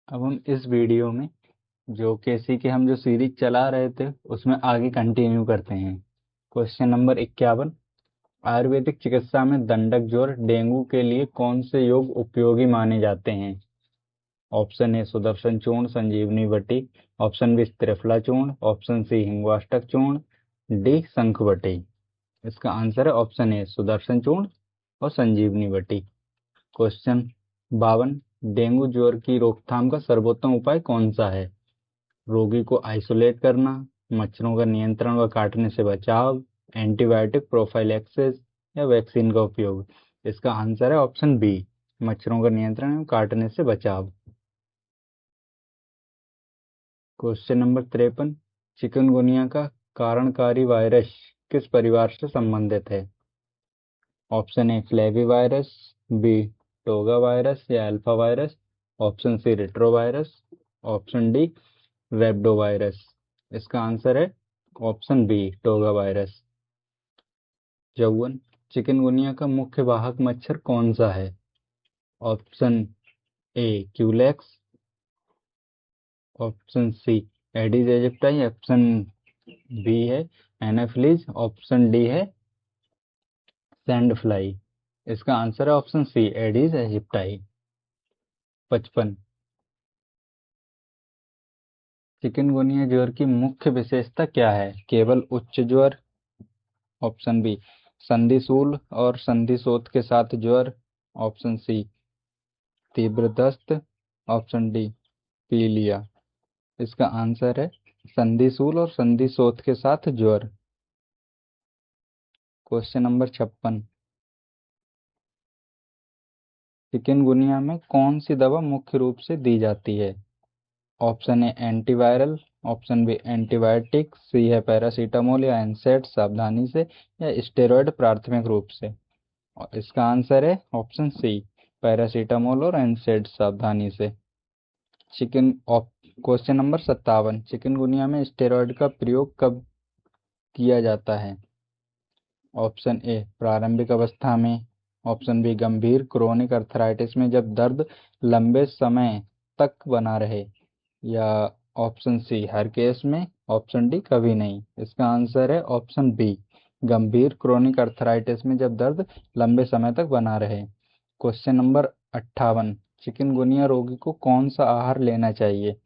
अब हम इस वीडियो में जो केसी के हम जो सीरीज चला रहे थे उसमें आगे कंटिन्यू करते हैं। Question number 51। आयुर्वेदिक चिकित्सा में दंडक ज्वर डेंगू के लिए कौन से योग उपयोगी माने जाते हैं? ऑप्शन ए सुदर्शन चूर्ण संजीवनी बटी, ऑप्शन बी त्रिफला चूर्ण, ऑप्शन सी हिंगवाष्टक चूर्ण, डी शंख बटी। इसका आंसर है ऑप्शन ए सुदर्शन चूर्ण और संजीवनी बटी। क्वेश्चन 52। डेंगू ज्वर की रोकथाम का सर्वोत्तम उपाय कौन सा है? रोगी को आइसोलेट करना, मच्छरों का नियंत्रण व काटने से बचाव, एंटीबायोटिक प्रोफाइलैक्सिस या वैक्सीन का उपयोग। इसका आंसर है ऑप्शन बी मच्छरों का नियंत्रण एवं काटने से बचाव। Question number 53। चिकनगुनिया का कारणकारी वायरस किस परिवार से संबंधित है? Option A flavivirus, B togavirus या alphavirus, option C retrovirus, option D rhabdovirus. इसका आंसर है option B togavirus. 54। Chikungunya का मुख्य वाहक मच्छर कौन सा है? Option A Culex, option C Aedes aegypti, option B है एनाफिलीज, ऑप्शन डी है सैंड फ्लाई। इसका आंसर है option C Aedes aegypti. 55। Chikungunya ज्वर की मुख्य विशेषता क्या है? केवल उच्च ज्वर, ऑप्शन बी संधिशूल और संधिशोथ के साथ ज्वर, ऑप्शन सी तीव्र दस्त, ऑप्शन डी पीलिया। इसका आंसर है संधिशूल और संधिशोथ के साथ ज्वर। Question number 56। चिकनगुनिया में कौन सी दवा मुख्य रूप से दी जाती है? Option A antiviral, option B antibiotic, C है पैरासीटामोल या एनसेड सावधानी से, या स्टेरॉयड प्राथमिक रूप से। और इसका आंसर है ऑप्शन सी पैरासीटामोल और एनसेड सावधानी से। Chicken question number 57। चिकनगुनिया में स्टेरॉयड का प्रयोग कब किया जाता है? ऑप्शन ए प्रारंभिक अवस्था में, ऑप्शन बी गंभीर क्रोनिक अर्थराइटिस में जब दर्द लंबे समय तक बना रहे, या ऑप्शन सी हर केस में, ऑप्शन डी कभी नहीं। इसका आंसर है ऑप्शन बी गंभीर क्रोनिक अर्थराइटिस में जब दर्द लंबे समय तक बना रहे। Question number 58। चिकनगुनिया रोगी को कौन सा आहार लेना चाहिए?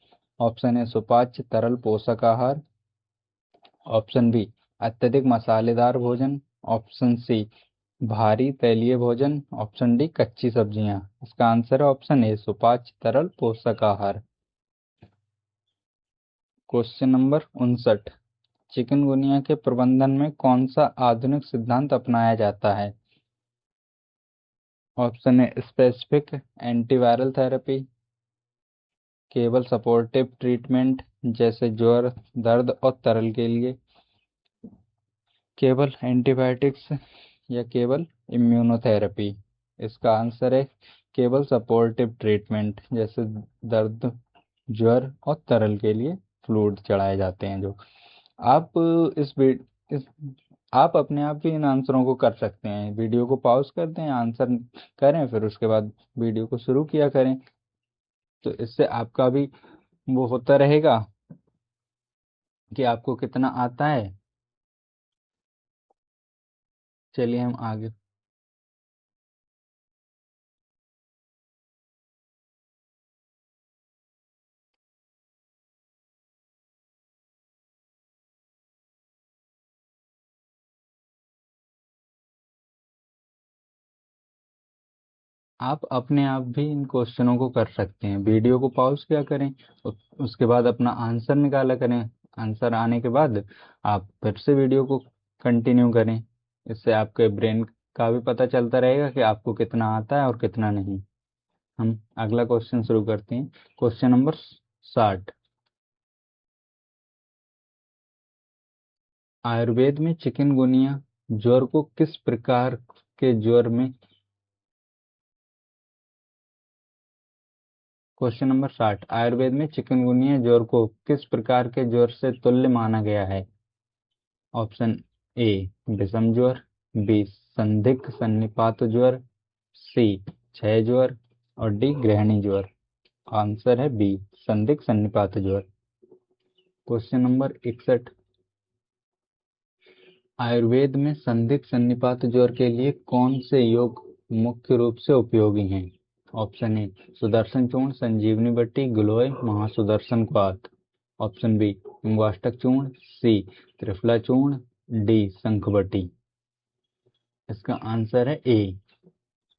ऑप्शन ए सुपाच्य तरल पोषक आहार, ऑप्शन बी अत्यधिक मसालेदार भोजन, ऑप्शन सी भारी तैलीय भोजन, ऑप्शन डी कच्ची सब्जियां। इसका आंसर है ऑप्शन ए सुपाच्य तरल पोषक आहार। Question number 59। चिकनगुनिया के प्रबंधन में कौन सा आधुनिक सिद्धांत अपनाया जाता है? Option a specific antiviral therapy, केवल सपोर्टिव ट्रीटमेंट जैसे ज्वर दर्द और तरल के लिए, केवल एंटीबायोटिक्स, या केवल इम्यूनोथेरेपी। इसका आंसर है केवल सपोर्टिव ट्रीटमेंट जैसे दर्द ज्वर और तरल के लिए फ्लूइड चढ़ाए जाते हैं। जो आप इस आप अपने आप भी इन आंसरों को कर सकते हैं। वीडियो को पॉज कर दें, आंसर करें, फिर उसके बाद वीडियो को शुरू किया करें, तो इससे आपका भी वो होता रहेगा कि आपको कितना आता है। चलिए हम आगे। आप अपने आप भी इन क्वेश्चनों को कर सकते हैं। वीडियो को पॉज किया करें, उसके बाद अपना आंसर निकाला करें। आंसर आने के बाद आप फिर से वीडियो को कंटिन्यू करें। इससे आपके ब्रेन का भी पता चलता रहेगा कि आपको कितना आता है और कितना नहीं। हम अगला क्वेश्चन शुरू करते हैं। Question number 60। आयुर्वेद में चिकनगुनिया ज्वर को किस प्रकार के ज्वर में क्वेश्चन नंबर 60। आयुर्वेद में चिकनगुनिया ज्वर को किस प्रकार के ज्वर से तुल्य माना गया है? ऑप्शन ए विषम ज्वर, बी संदिग्ध सन्निपात ज्वर, सी क्षय ज्वर और डी गृहिणी ज्वर। आंसर है बी, संदिग्ध सन्निपात ज्वर। क्वेश्चन नंबर 61, आयुर्वेद में संदिग्ध सन्निपात ज्वर के लिए कौन से योग मुख्य रूप से उपयोगी हैं? ऑप्शन ए सुदर्शन चूर्ण, संजीवनी बट्टी, गिलोय, महासुदर्शन क्वाथ। ऑप्शन बी अंगवाष्टक चूर्ण, सी त्रिफला चूर्ण, डी शंखबट्टी। इसका आंसर है ए,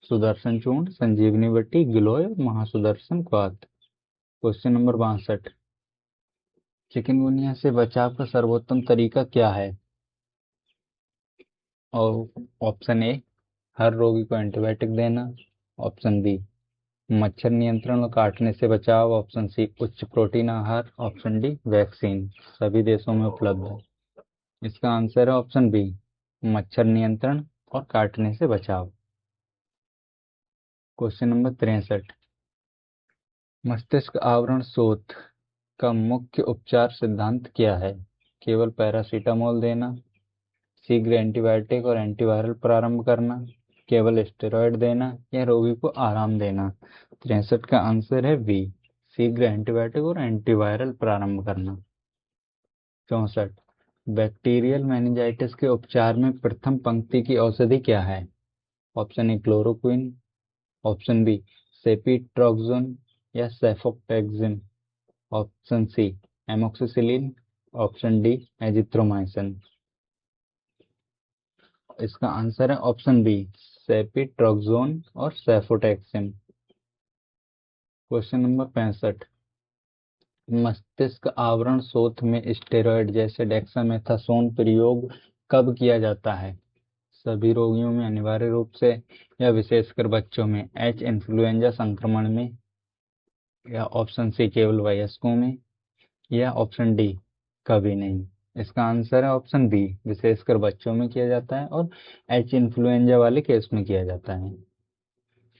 सुदर्शन चूर्ण, संजीवनी बट्टी, गिलोय, महासुदर्शन क्वाथ। क्वेश्चन नंबर 62, चिकनगुनिया से बचाव का सर्वोत्तम तरीका क्या है? और ऑप्शन ए हर रोगी को एंटीबायोटिक देना। ऑप्शन बी मच्छर नियंत्रण और काटने से बचाव। ऑप्शन सी उच्च प्रोटीन आहार। ऑप्शन डी वैक्सीन, सभी देशों में उपलब्ध है। इसका आंसर है ऑप्शन बी, मच्छर नियंत्रण और काटने से बचाव। क्वेश्चन नंबर 63, मस्तिष्क आवरण शोथ का मुख्य उपचार सिद्धांत क्या है? केवल पैरासीटामोल देना, शीघ्र एंटीबायोटिक और एंटीवायरल प्रारंभ करना, केवल स्टेरॉयड देना, या रोगी को आराम देना। 63 का आंसर है बी, शीघ्र एंटीबायोटिक और एंटीवायरल प्रारंभ करना। 64, बैक्टीरियल मेनिंजाइटिस के उपचार में प्रथम पंक्ति की औषधि क्या है? Option A chloroquine, option B ceftriaxone या cefotaxime. Option C amoxicillin, option D azithromycin. इसका आंसर है ऑप्शन बी, सेपिट्रॉक्सोन और सेफोटेक्सिन। क्वेश्चन नंबर 65, मस्तिष्क आवरण शोथ में स्टेरॉयड जैसे डेक्सामेथासोन प्रयोग कब किया जाता है? सभी रोगियों में अनिवार्य रूप से, या विशेषकर बच्चों में, एच इन्फ्लुएंजा संक्रमण में, या ऑप्शन सी केवल वयस्कों में, या ऑप्शन डी कभी नहीं। इसका आंसर है ऑप्शन बी, विशेषकर बच्चों में किया जाता है और एच इन्फ्लुएंजा वाले केस में किया जाता है।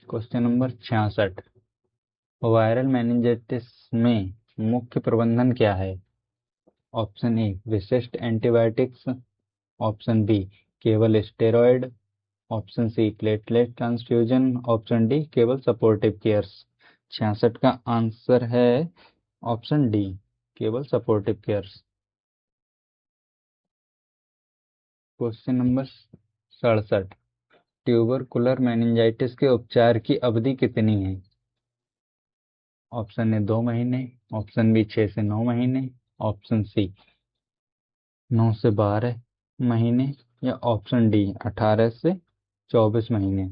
क्वेश्चन नंबर 66, वायरल मेनिंजाइटिस में मुख्य प्रबंधन क्या है? ऑप्शन ए विशिष्ट एंटीबायोटिक्स, ऑप्शन बी केवल steroid, option C platelet transfusion, option D केवल सपोर्टिव केयर्स। 66 का आंसर है ऑप्शन डी, केवल supportive cares. Question number 67, tubercular meningitis के उपचार की अवधि कितनी है? ऑप्शन ए 2 महीने, ऑप्शन बी 6 से 9 महीने, ऑप्शन सी 9 से 12 महीने, या ऑप्शन डी 18 से 24 महीने।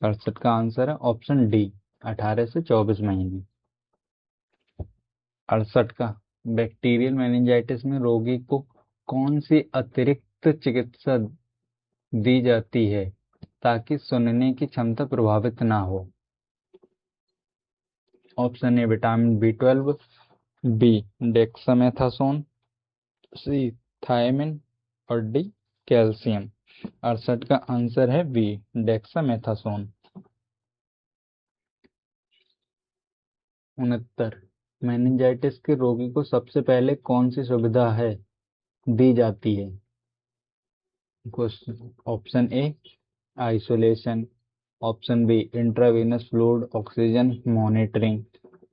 67 का आंसर है ऑप्शन डी, 18 से 24 महीने। 68 का, बैक्टीरियल मेनिंजाइटिस में रोगी को कौन सी अतिरिक्त चिकित्सा दी जाती है ताकि सुनने की क्षमता प्रभावित ना हो? Option A vitamin B12, B dexamethasone, C thiamine, और डी कैल्शियम। 68 का आंसर है बी, डेक्सामेथासोन। 69, मेनिंजाइटिस के रोगी को सबसे पहले कौन सी सुविधा है दी जाती है? Question option A isolation, option B intravenous fluid oxygen monitoring,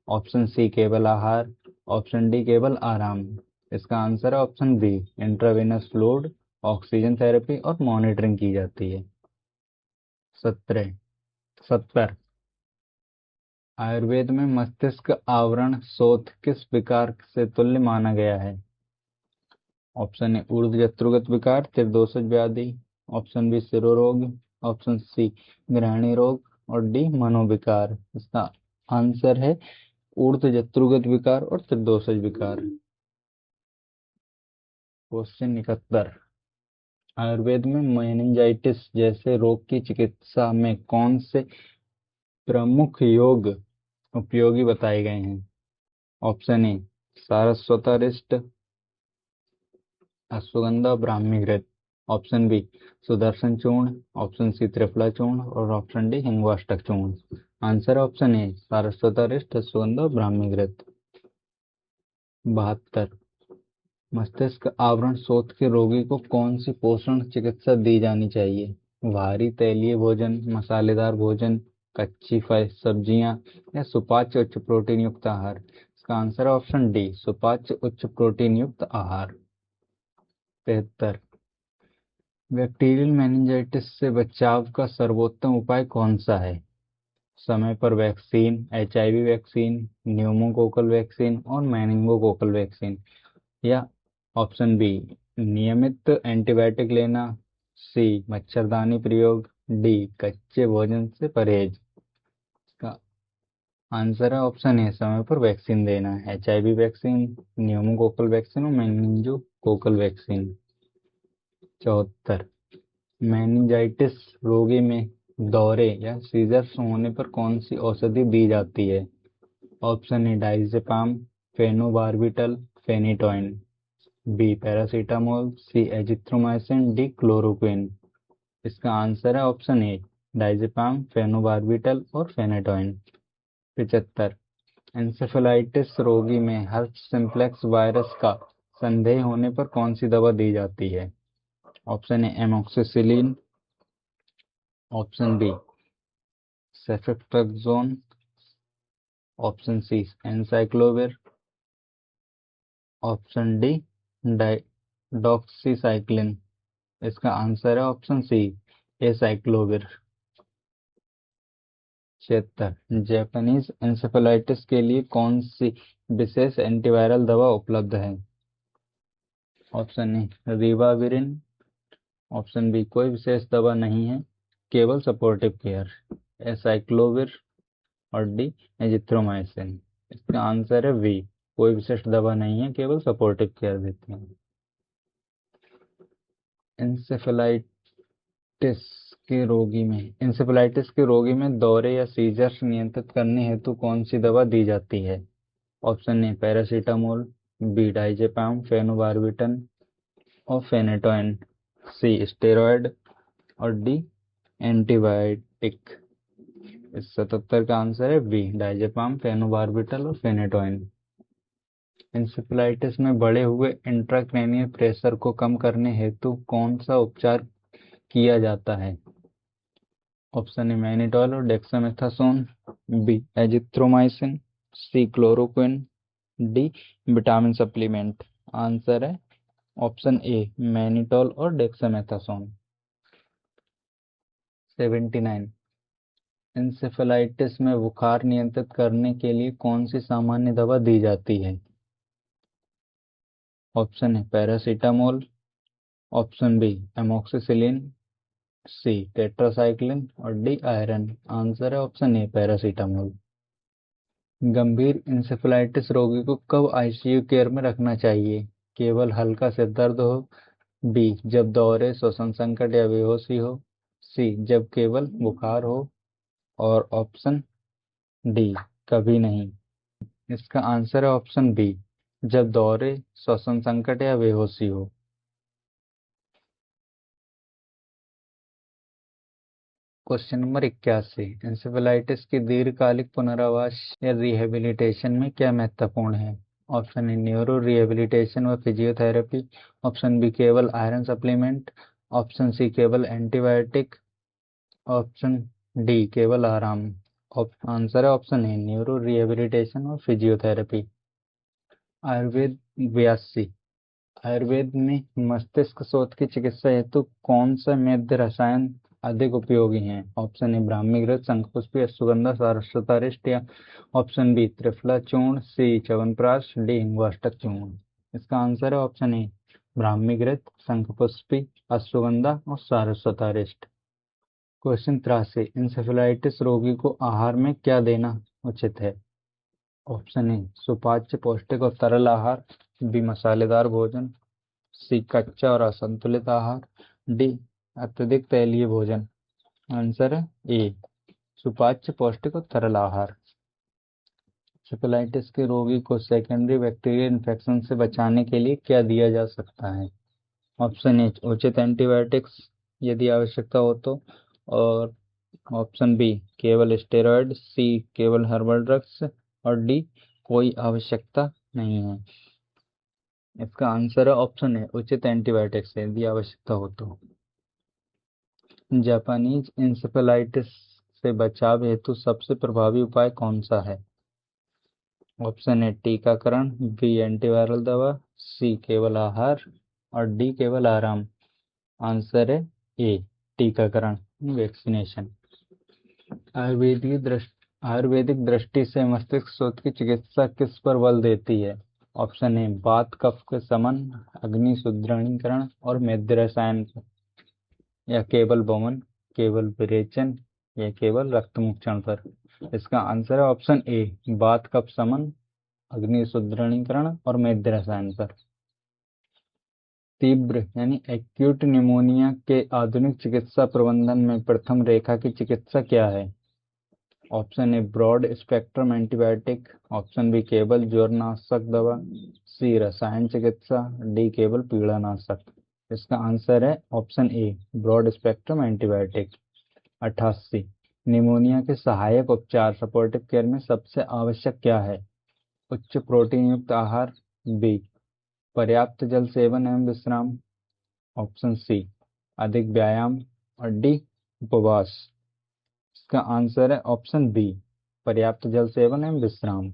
option C केवल आहार, ऑप्शन डी केवल आराम। इसका आंसर है option B, intravenous fluid oxygen therapy और मॉनिटरिंग की जाती है। 70, आयुर्वेद में मस्तिष्क आवरण शोथ किस विकार से तुल्य माना गया है? ऑप्शन ए ऊर्ध्व जत्रुगत विकार, त्रिदोषज व्याधि, ऑप्शन बी शिरोरोग, ऑप्शन सी ग्रहणी रोग, और डी मनोविकार। इसका आंसर है ऊर्ध्व जत्रुगत विकार और त्रिदोषज विकार। क्वेश्चन 71, आयुर्वेद में मेनिंजाइटिस जैसे रोग की चिकित्सा में कौन से प्रमुख योग उपयोगी बताए गए हैं? ऑप्शन ए सारस्वतरिष्ट, अश्वगंधा, ब्राह्मी घृत, ऑप्शन बी सुदर्शन चूर्ण, ऑप्शन सी त्रिफला चूर्ण, और ऑप्शन डी हिंगवाष्टक चूर्ण। आंसर ऑप्शन ए सारस्वतरिष्ट, अश्वगंधा, ब्राह्मी घृत। 72, मस्तिष्क आवरण शोथ के रोगी को कौन सी पोषण चिकित्सा दी जानी चाहिए? भारी तैलीय भोजन, मसालेदार भोजन, कच्ची फल सब्जियां या सुपाच्य उच्च प्रोटीन युक्त आहार। इसका आंसर है ऑप्शन डी, सुपाच्य उच्च प्रोटीन युक्त आहार। 73, बैक्टीरियल मेनिंजाइटिस से बचाव का सर्वोत्तम उपाय कौन सा है? समय पर vaccine, HIV vaccine, pneumococcal vaccine और मेनिंगोकोकल वैक्सीन। या ऑप्शन बी, नियमित एंटीबायोटिक लेना। सी, मच्छरदानी प्रयोग। डी, कच्चे भोजन से परहेज। इसका आंसर है ऑप्शन ए, समय पर वैक्सीन देना। HIV वैक्सीन, न्यूमोकोकल वैक्सीन और मेनिंजोकोकल वैक्सीन। 74, मेनिंजाइटिस रोगी में दौरे या सीजर्स होने पर कौन सी औषधि दी जाती है? Option A, diazepam, phenobarbital, phenytoin. B, paracetamol. C, azithromycin. D, chloroquine. इसका आंसर है ऑप्शन ए, डाइजेपाम, फेनोबार्बिटल और फेनेटोइन। 75, एंसेफेलाइटिस रोगी में हर्ष सिम्प्लेक्स वायरस का संदेह होने पर कौन सी दवा दी जाती है? Option A, amoxicillin. Option B, ceftriaxone. Option C, acyclovir. Option D, doxycycline. इसका आंसर है option C, acyclovir. 76, Japanese encephalitis के लिए कौन सी विशेष एंटीवायरल दवा उपलब्ध है? Option A, ribavirin. Option B, कोई विशेष दवा नहीं है, केवल सपोर्टिव केयर। एसाइक्लोविर और डी, एजिथ्रोमाइसिन। इसका आंसर है बी, कोई विशेष दवा नहीं है, केवल सपोर्टिव केयर देते हैं। इंसेफेलाइटिस इंसेफेलाइटिस के रोगी में दौरे या सीजर्स नियंत्रित करने हेतु कौन सी दवा दी जाती है? Option A, paracetamol. B, diazepam, phenobarbitone और फेनेटोइन। सी, स्टेरॉयड और डी, एंटीबायोटिक। इस 77 का आंसर है बी, डाइजेपाम, फेनोबार्बिटल और फेनेटोइन। इंसेफेलाइटिस में बढ़े हुए इंट्राक्रैनियल प्रेशर को कम करने हेतु कौन सा उपचार किया जाता है? ऑप्शन ए, मैनिटोल और dexamethasone. B, azithromycin. C, chloroquine. D, vitamin supplement. Answer है ऑप्शन ए, मैनिटोल और डेक्सामेथासोन। 79, इंसेफेलाइटिस में बुखार नियंत्रित करने के लिए कौन सी सामान्य दवा दी जाती है? Option A, paracetamol. Option B, amoxicillin. C, tetracycline और डी, आयरन। आंसर है ऑप्शन ए, पैरासीटामोल। गंभीर इंसेफेलाइटिस रोगी को कब ICU केयर में रखना चाहिए? केवल हल्का सिर दर्द हो। बी, जब दौरे, श्वसन संकट या बेहोशी हो। सी, जब केवल बुखार हो। और ऑप्शन डी, कभी नहीं। इसका आंसर है ऑप्शन बी, जब दौरे, श्वसन संकट या बेहोशी हो। क्वेश्चन नंबर 81, इंसेफेलाइटिस की दीर्घकालिक पुनरावास या रिहेबिलिटेशन में क्या महत्वपूर्ण है? ऑप्शन ए, न्यूरो रिहेबिलिटेशन व फिजियोथेरेपी। ऑप्शन बी, केवल आयरन सप्लीमेंट। ऑप्शन सी, केवल एंटीबायोटिक। ऑप्शन डी, केवल आराम। आंसर है ऑप्शन ए, न्यूरो रिहेबिलिटेशन और फिजियोथेरेपी। आयुर्वेद 82, आयुर्वेद में मस्तिष्क शोथ की चिकित्सा हेतु कौन सा मद्य रसायन अधिक उपयोगी है? ऑप्शन ए, ब्राह्मीकृत, शंखपुष्पी, अश्वगंधा, सारस्वतारिष्ट। या ऑप्शन बी, त्रिफला चूर्ण। सी, च्यवनप्राश। डी, हिंगवाष्टक चूर्ण। इसका आंसर है ऑप्शन ए, ब्राह्मीकृत, शंखपुष्पी, अश्वगंधा और सारस्वतारिष्ट। क्वेश्चन 83, इंसेफेलाइटिस रोगी को आहार में क्या देना उचित है? ऑप्शन ए, सुपाच्य, पौष्टिक और तरल आहार। बी, मसालेदार भोजन। सी, कच्चा और असंतुलित आहार। डी, अत्यधिक तैलीय भोजन। आंसर है ए, सुपाच्य, पौष्टिक और तरल आहार। इंसेफेलाइटिस के रोगी को सेकेंडरी बैक्टीरियल इन्फेक्शन से बचाने के लिए क्या दिया जा सकता है? ऑप्शन ए, उचित एंटीबायोटिक्स यदि आवश्यकता हो तो। और ऑप्शन बी, केवल स्टेरॉयड। सी, केवल हर्बल ड्रग्स। और डी, कोई आवश्यकता नहीं है। इसका आंसर है ऑप्शन है, उचित एंटीबायोटिक्स यदि आवश्यकता हो तो। जापानीज इंसेफेलाइटिस से बचाव हेतु सबसे प्रभावी उपाय कौन सा है? ऑप्शन ए टीकाकरण, बी एंटीवायरल दवा, सी केवल आहार और डी केवल आराम। आंसर है ए टीकाकरण, वैक्सीनेशन। आयुर्वेदिक दृष्टि से मस्तिष्क शोथ की चिकित्सा किस पर बल देती है? ऑप्शन ए वात कफ के समन, अग्नि सुदृढ़ीकरण और मेद रसायन, या केवल वमन, केवल विरेचन, या केवल रक्त मुक्षण पर। इसका आंसर है ऑप्शन ए वात कफ समन, अग्नि सुदृढ़ीकरण और मेद रसायन पर। तीव्र यानी एक्यूट निमोनिया के आधुनिक चिकित्सा प्रबंधन में प्रथम रेखा की चिकित्सा क्या है? Option A broad spectrum antibiotic, option B केवल ज्वरनाशक दवा, सी रसायन चिकित्सा, डी केवल पीड़ानाशक। इसका आंसर है option A broad spectrum antibiotic. 88, pneumonia के सहायक उपचार सपोर्टिव केयर में सबसे आवश्यक क्या है? उच्च प्रोटीन युक्त आहार, बी पर्याप्त जल सेवन एवं विश्राम, ऑप्शन सी अधिक व्यायाम और डी उपवास। इसका आंसर है ऑप्शन बी पर्याप्त जल सेवन एवं विश्राम।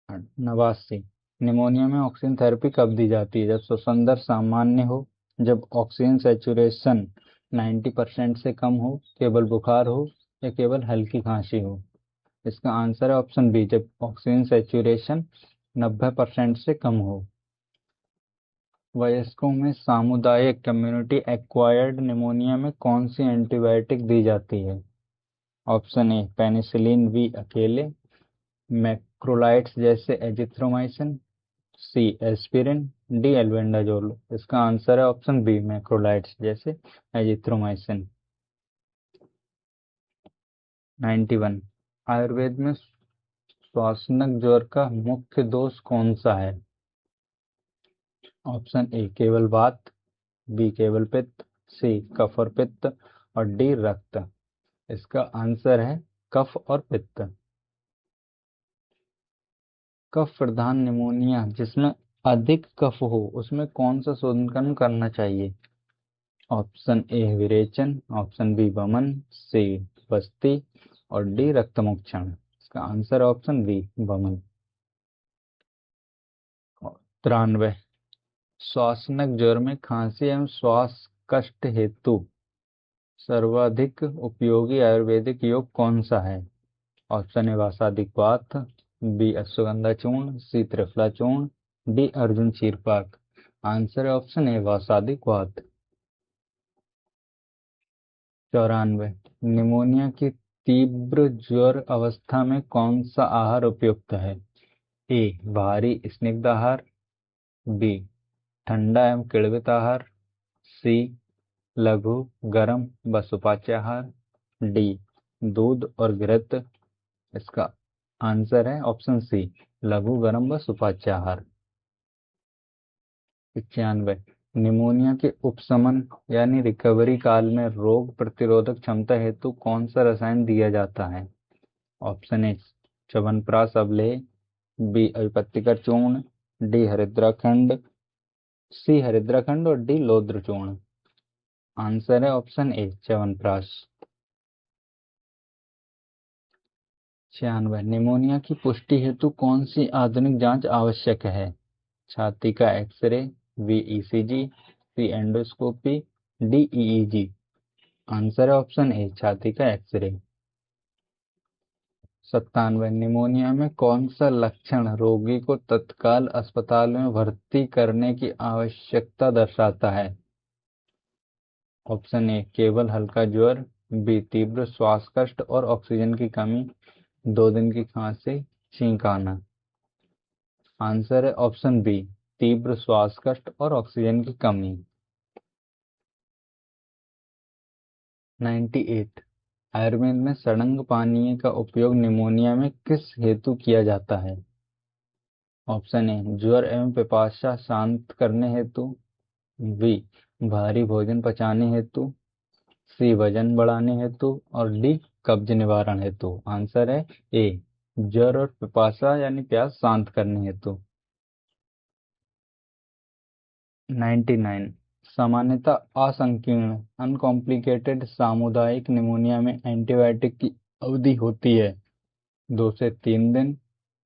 89, निमोनिया में ऑक्सीजन थेरेपी कब दी जाती है? जब श्वसन दर सामान्य हो, जब ऑक्सीजन सैचुरेशन 90% से कम हो, केवल बुखार हो, या केवल हल्की खांसी हो। इसका आंसर है ऑप्शन बी जब ऑक्सीजन सैचुरेशन 90% से कम हो। वयस्कों में सामुदायिक कम्युनिटी एक्वायर्ड निमोनिया में कौन सी एंटीबायोटिक दी जाती है? ऑप्शन ए पेनिसिलिन वी अकेले, मैक्रोलाइड्स जैसे एजिथ्रोमाइसिन, सी एस्पिरिन, डी एल्बेंडाजोल। इसका आंसर है ऑप्शन बी मैक्रोलाइड्स जैसे एजिथ्रोमाइसिन। 91, आयुर्वेद में श्वासनक ज्वर का मुख्य दोष कौन सा है? ऑप्शन ए केवल वात, बी केवल पित्त, सी कफ और पित्त और डी रक्त। इसका आंसर है कफ और पित्त। कफ प्रधान निमोनिया जिसमें अधिक कफ हो उसमें कौन सा शोधन करना चाहिए? ऑप्शन ए विरेचन, ऑप्शन बी वमन, सी बस्ती और डी रक्तमुक्षण। इसका आंसर है ऑप्शन बी वमन। 93, श्वासनक ज्वर में खांसी एवं श्वास कष्ट हेतु सर्वाधिक उपयोगी आयुर्वेदिक योग कौन सा है? ऑप्शन ए वासादिक वात, बी अश्वगंधा चूर्ण, सी त्रिफला चूर्ण, डी अर्जुन चीरपाक। आंसर है ऑप्शन ए वासादिक वात। 94, निमोनिया की तीव्र ज्वर अवस्था में कौन सा आहार उपयुक्त है? ए भारी स्निग्ध आहार, बी ठंडा एवं किण्वित आहार, सी लघु गरम व सुपाच्य आहार, डी दूध और घृत। इसका आंसर है ऑप्शन सी लघु गरम व सुपाच्य आहार। 91, निमोनिया के उपशमन यानी रिकवरी काल में रोग प्रतिरोधक क्षमता हेतु कौन सा रसायन दिया जाता है? ऑप्शन ए च्यवनप्राश अवलेह, बी अविपत्तिकर चूर्ण, डी हरिद्राखंड, सी हरिद्राखंड और डी लोद्र चूर्ण। आंसर है ऑप्शन ए च्यवनप्राश। 96, निमोनिया की पुष्टि हेतु कौन सी आधुनिक जांच आवश्यक है? छाती का एक्सरे, बी ईसीजी, सी एंडोस्कोपी, डी ईईजी। आंसर है ऑप्शन ए छाती का एक्सरे। 97, निमोनिया में कौन सा लक्षण रोगी को तत्काल अस्पताल में भर्ती करने की आवश्यकता दर्शाता है? ऑप्शन ए केवल हल्का ज्वर, बी तीव्र श्वास कष्ट और ऑक्सीजन की कमी, 2 दिन की खांसी, छींक आना। आंसर है ऑप्शन बी तीव्र श्वास कष्ट और ऑक्सीजन की कमी। 98, आयुर्वेद में सड़ंग पानीय का उपयोग निमोनिया में किस हेतु किया जाता है? ऑप्शन ए ज्वर एवं पिपासा शांत करने हेतु, बी भारी भोजन पचाने हेतु, सी वजन बढ़ाने हेतु और डी कब्ज निवारण हेतु। आंसर है ए ज्वर और पिपासा यानी प्यास, शांत करने हेतु। 99, सामान्यतः असंकीर्ण अनकॉम्प्लिकेटेड सामुदायिक निमोनिया में एंटीबायोटिक की अवधि होती है 2 से 3 दिन,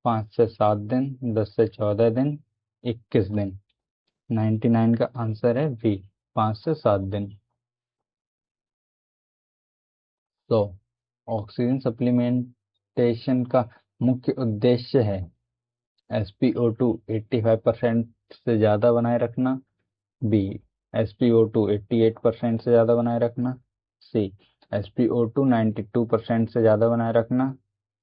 5 से 7 दिन, 10 से 14 दिन, 21 दिन। 99 का आंसर है बी, 5 से 7 दिन। तो ऑक्सीजन सप्लीमेंटेशन का मुख्य उद्देश्य है SpO2 85% से ज़्यादा बनाए रखना, बी SpO2 88% से ज़्यादा बनाए रखना, सी SpO2 92% से ज़्यादा बनाए रखना,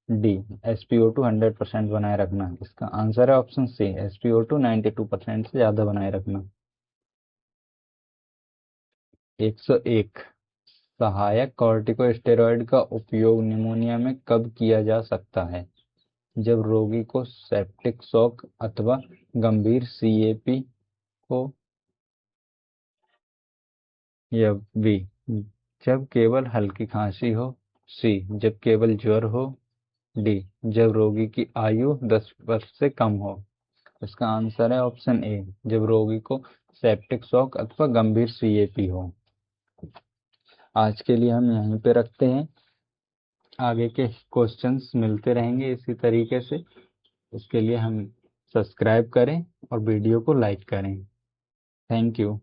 डी SpO2 100% बनाए रखना। इसका आंसर है ऑप्शन सी, SpO2 92% से ज़्यादा बनाए रखना। 101 सहायक कॉर्टिकोस्टेरॉइड का उपयोग निमोनिया में कब किया जा सकता है? जब रोगी को सेप्टिक शॉक अथवा गंभीर CAP हो, या बी जब केवल हल्की खांसी हो, सी जब केवल ज्वर हो, डी जब रोगी की आयु 10 वर्ष से कम हो। इसका आंसर है ऑप्शन ए, जब रोगी को सेप्टिक शॉक अथवा गंभीर CAP हो। आज के लिए हम यहीं पे रखते हैं, आगे के क्वेश्चंस मिलते रहेंगे इसी तरीके से। उसके लिए हम सब्सक्राइब करें और वीडियो को लाइक करें। Thank you.